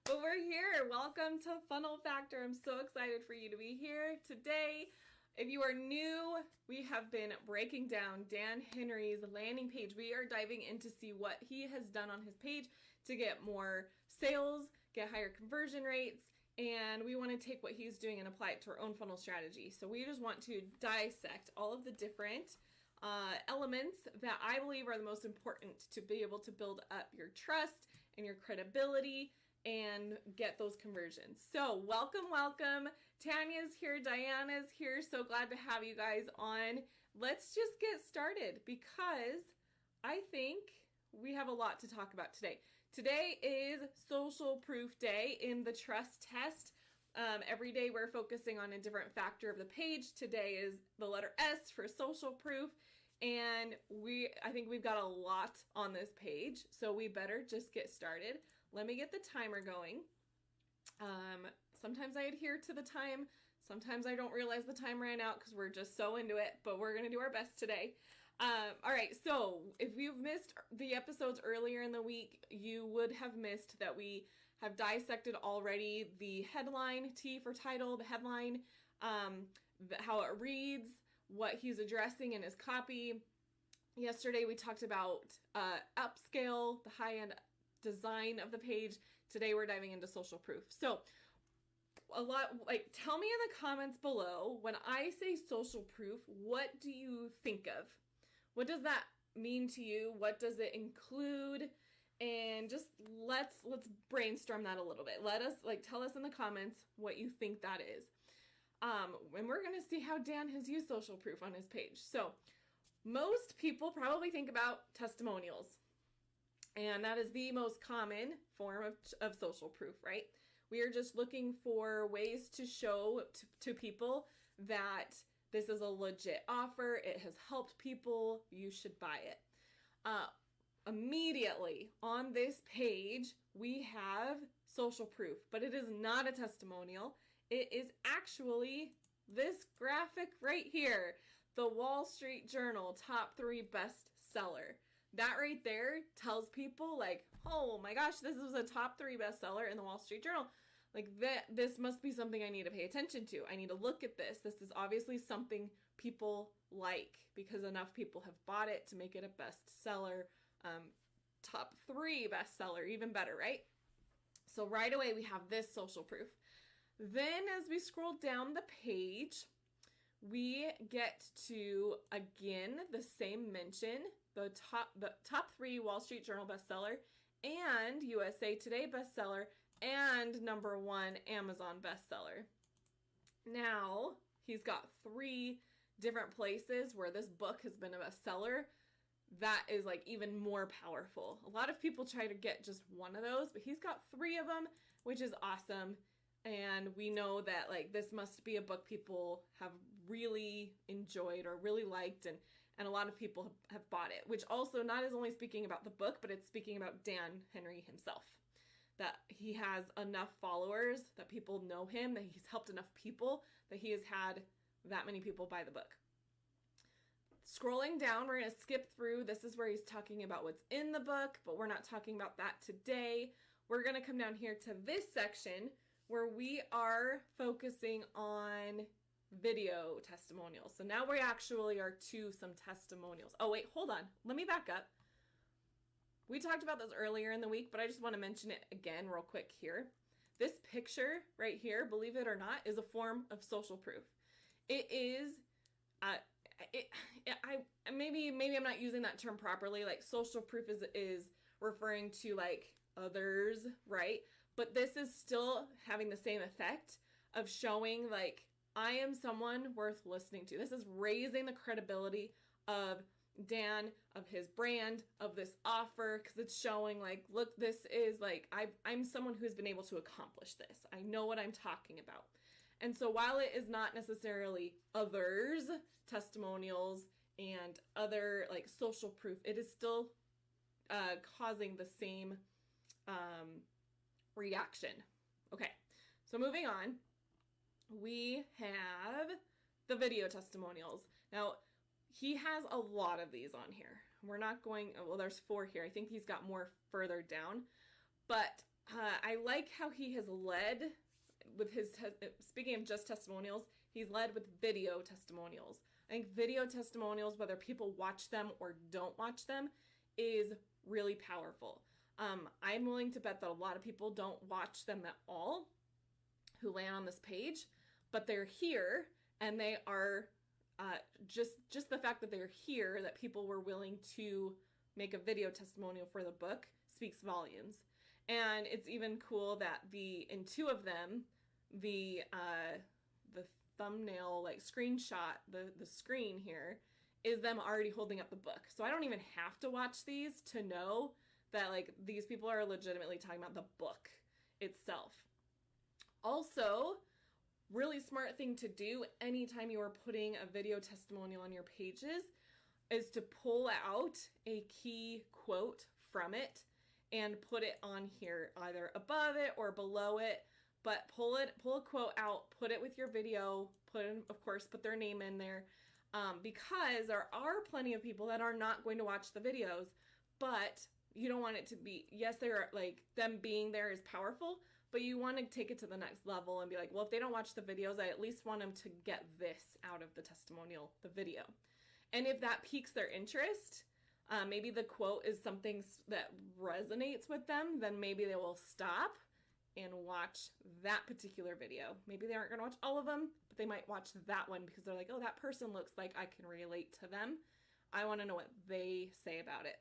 But we're here. Welcome to Funnel Factor. I'm so excited for you to be here today. If you are new, we have been breaking down Dan Henry's landing page. We are diving in to see what he has done on his page to get more sales, get higher conversion rates, and we want to take what he's doing and apply it to our own funnel strategy. So we just want to dissect all of the different elements that I believe are the most important to be able to build up your trust and your credibility and get those conversions. So welcome. Tanya's here, Diana's here. So glad to have you guys on. Let's just get started because I think we have a lot to talk about today. Today is social proof day in the trust test. Every day we're focusing on a different factor of the page. Today is the letter S for social proof. And I think we've got a lot on this page, so we better just get started. Let me get the timer going. Sometimes I adhere to the time. Sometimes I don't realize the time ran out because we're just so into it, but we're going to do our best today. All right, so if you've missed the episodes earlier in the week, you would have missed that we have dissected already the headline, T for title, the headline, how it reads, what he's addressing in his copy. Yesterday we talked about upscale, the high-end design of the page. Today we're diving into social proof. So tell me in the comments below, when I say social proof, what do you think of? What does that mean to you? What does it include? And just let's brainstorm that a little bit. Tell us in the comments what you think that is. And we're going to see how Dan has used social proof on his page. So most people probably think about testimonials, and that is the most common form of social proof, right? We are just looking for ways to show to people that this is a legit offer. It has helped people. You should buy it. Immediately on this page, we have social proof, but it is not a testimonial. It is actually this graphic right here, the Wall Street Journal top 3 bestseller. That right there tells people like, oh my gosh, this is a top 3 bestseller in the Wall Street Journal. Like this must be something I need to pay attention to. I need to look at this. This is obviously something people like because enough people have bought it to make it a bestseller. Top 3 bestseller, even better, right? So right away we have this social proof. Then as we scroll down the page, we get to, again, the same mention, the top 3 Wall Street Journal bestseller and USA Today bestseller and number 1 Amazon bestseller. Now, he's got 3 different places where this book has been a bestseller. That is like even more powerful. A lot of people try to get just one of those, but he's got 3 of them, which is awesome. And we know that like this must be a book people have really enjoyed or really liked, and a lot of people have bought it, which also not is only speaking about the book, but it's speaking about Dan Henry himself. That he has enough followers, that people know him, that he's helped enough people, that he has had that many people buy the book. Scrolling down, we're going to skip through. This is where he's talking about what's in the book, but we're not talking about that today. We're going to come down here to this section where we are focusing on video testimonials. So now we actually are to some testimonials. Oh, wait, hold on. Let me back up. We talked about this earlier in the week, but I just want to mention it again real quick here. This picture right here, believe it or not, is a form of social proof. It is, maybe I'm not using that term properly. Like social proof is referring to like others, right? But this is still having the same effect of showing like, I am someone worth listening to. This is raising the credibility of Dan, of his brand, of this offer, because it's showing like, look, this is like, I'm someone who's been able to accomplish this. I know what I'm talking about. And so while it is not necessarily others, testimonials, and other like social proof, it is still causing the same reaction. Okay, so moving on, we have the video testimonials. Now, he has a lot of these on here. We're not going, well, there's 4 here. I think he's got more further down, but I like how he has led with his, speaking of just testimonials, he's led with video testimonials. I think video testimonials, whether people watch them or don't watch them, is really powerful. I'm willing to bet that a lot of people don't watch them at all who land on this page, but they're here, and they are just the fact that they're here, that people were willing to make a video testimonial for the book, speaks volumes. And it's even cool that in two of them, the thumbnail, like screenshot, the screen here is them already holding up the book. So I don't even have to watch these to know that like these people are legitimately talking about the book itself. Also, really smart thing to do anytime you are putting a video testimonial on your pages is to pull out a key quote from it and put it on here, either above it or below it. But pull a quote out, put it with your video, put their name in there, because there are plenty of people that are not going to watch the videos, but you don't want it to be, yes, they're like, them being there is powerful, but you want to take it to the next level and be like, well, if they don't watch the videos, I at least want them to get this out of the testimonial, the video. And if that piques their interest, maybe the quote is something that resonates with them, then maybe they will stop and watch that particular video. Maybe they aren't going to watch all of them, but they might watch that one because they're like, oh, that person looks like I can relate to them. I want to know what they say about it.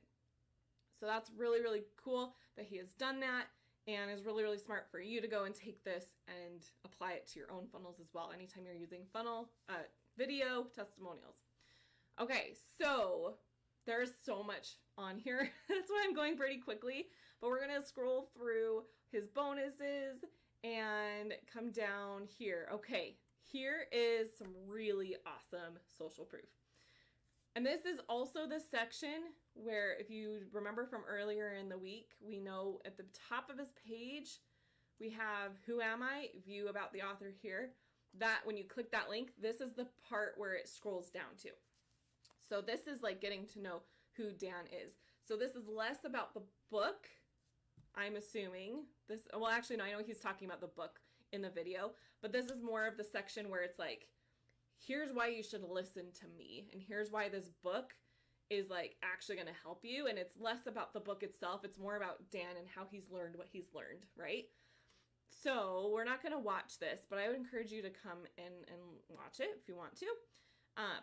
So that's really, really cool that he has done that, and is really, really smart for you to go and take this and apply it to your own funnels as well anytime you're using video testimonials. Okay, so there's so much on here. That's why I'm going pretty quickly, but we're going to scroll through his bonuses and come down here. Okay, here is some really awesome social proof. And this is also the section where, if you remember from earlier in the week, we know at the top of his page, we have Who Am I? View about the author here. That when you click that link, this is the part where it scrolls down to. So this is like getting to know who Dan is. So this is less about the book, I'm assuming. Well, actually, no, I know he's talking about the book in the video, but this is more of the section where it's like, here's why you should listen to me, and here's why this book is like actually going to help you. And it's less about the book itself. It's more about Dan and how he's learned what he's learned, right? So we're not going to watch this, but I would encourage you to come and watch it if you want to.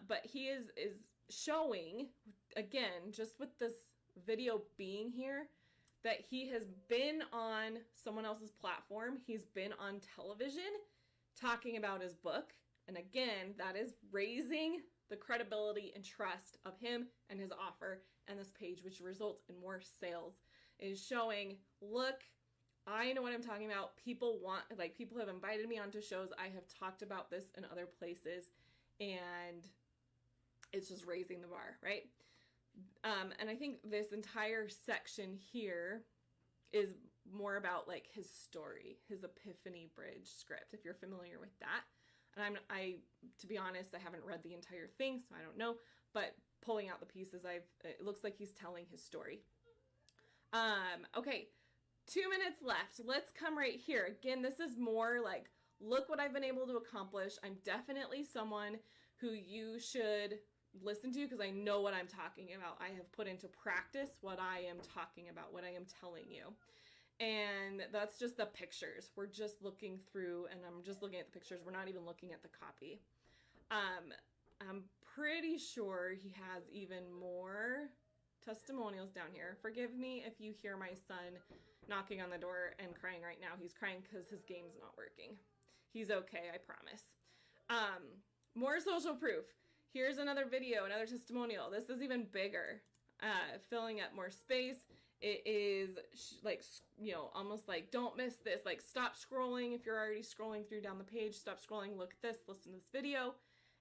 But he is showing, again, just with this video being here, that he has been on someone else's platform. He's been on television talking about his book. And again, that is raising the credibility and trust of him and his offer and this page, which results in more sales. It is showing, look, I know what I'm talking about. People have invited me onto shows. I have talked about this in other places, and it's just raising the bar, right? And I think this entire section here is more about like his story, his Epiphany Bridge script, if you're familiar with that. And to be honest, I haven't read the entire thing, so I don't know, but pulling out the pieces, it looks like he's telling his story. Okay, 2 minutes left. Let's come right here. Again, this is more like, look what I've been able to accomplish. I'm definitely someone who you should listen to because I know what I'm talking about. I have put into practice what I am talking about, what I am telling you. And that's just the pictures. We're just looking through, and I'm just looking at the pictures. We're not even looking at the copy. I'm pretty sure he has even more testimonials down here. Forgive me if you hear my son knocking on the door and crying right now. He's crying because his game's not working. He's okay, I promise. More social proof. Here's another video, another testimonial. This is even bigger. Filling up more space. It is like, almost like, don't miss this. Like, stop scrolling if you're already scrolling through down the page. Stop scrolling, look at this, listen to this video.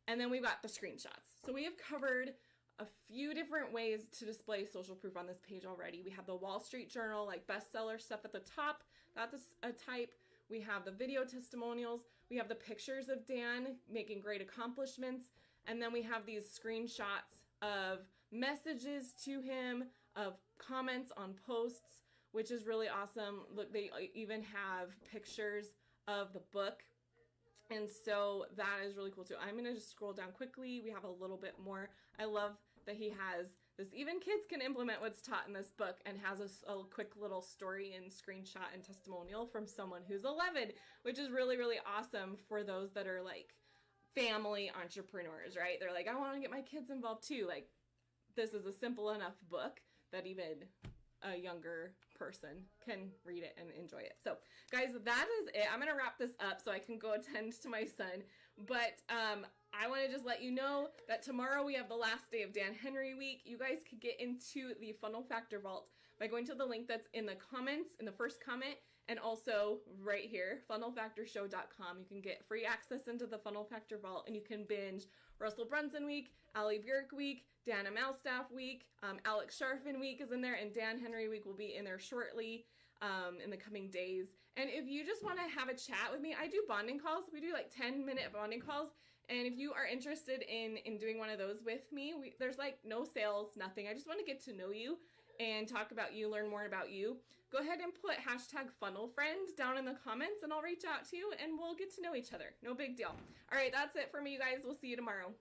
And then we've got the screenshots. So we have covered a few different ways to display social proof on this page already. We have the Wall Street Journal, like bestseller stuff at the top. That's a type. We have the video testimonials. We have the pictures of Dan making great accomplishments. And then we have these screenshots of messages to him, of comments on posts. which is really awesome. Look, they even have pictures of the book. And so that is really cool too. I'm going to just scroll down quickly. We have a little bit more. I love that he has this, even kids can implement what's taught in this book, and has a quick little story and screenshot and testimonial from someone who's 11, which is really, really awesome for those that are like family entrepreneurs, right? They're like, I want to get my kids involved too. Like, this is a simple enough book that even a younger person can read it and enjoy it. So guys, that is it. I'm gonna wrap this up so I can go attend to my son, but I want to just let you know that tomorrow we have the last day of Dan Henry week. You guys could get into the Funnel Factor Vault by going to the link that's in the comments, in the first comment, and also right here, funnelfactorshow.com. You can get free access into the Funnel Factor Vault, and you can binge Russell Brunson week, Allie Bjork week, Dana Malstaff week, Alex Sharfin week is in there, and Dan Henry week will be in there shortly in the coming days. And if you just want to have a chat with me, I do bonding calls. We do like 10-minute bonding calls. And if you are interested in doing one of those with me, there's like no sales, nothing. I just want to get to know you and talk about you, learn more about you. Go ahead and put #funnelfriend down in the comments, and I'll reach out to you and we'll get to know each other. No big deal. All right, that's it for me, you guys. We'll see you tomorrow.